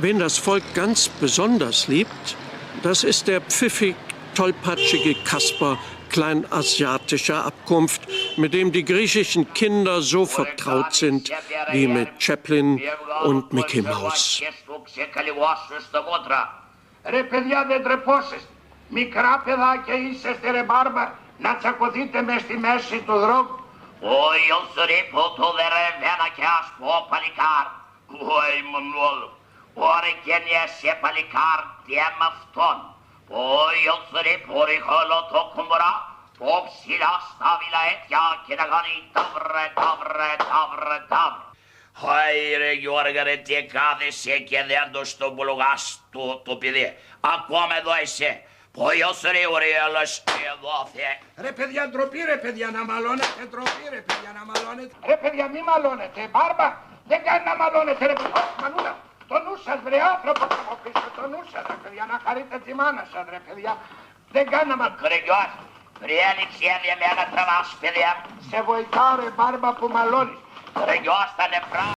Wen das Volk ganz besonders liebt, das ist der pfiffig tollpatschige Kasper kleinasiatischer Abkunft, mit dem die griechischen Kinder so vertraut sind wie mit Chaplin und Mickey Mouse. Ρε παιδιά, δεν τρεπόσαστε. Μικρά παιδάκια είσαστε ρε μπάρμπα, να τσακωθείτε μες στη μέση του δρόμου. Oi, eu serei puto de revena que as po palicar. Oi, Manuel. Ore quem é se palicar tem afton. Oi, eu serei pori holo to kumbura. Pop sila stavila et ya kinagani tavre. Хайре, Γιώργαρε, τι κάθεσαι και δεν το στο μπλογάς το παιδί. Ακόμα εδώ είσαι. Ποιος ρε ωραίος εδώ θε. Ρε παιδιά, ντροπή ρε παιδιά να μαλώνετε, ντροπή ρε παιδιά να μαλώνετε. Ρε παιδιά, μη μαλώνετε, μπάρμπα. Δεν κάνει να μαλώνετε ρε παιδιά. Μανούλα, το νου σας βρε άνθρωπο από πίσω, το νου σας ρε παιδιά, να χαρείτε τη μάνα σας ρε παιδιά. Δεν κάνει να μαλώνετε. Ρε Γιώργ, ρε Αλεξία, με να τραβάς παιδιά. Σε βοηθάω ρε μπάρμπα που μαλώνεις. Ρε Γιώργ, στα νεφρά.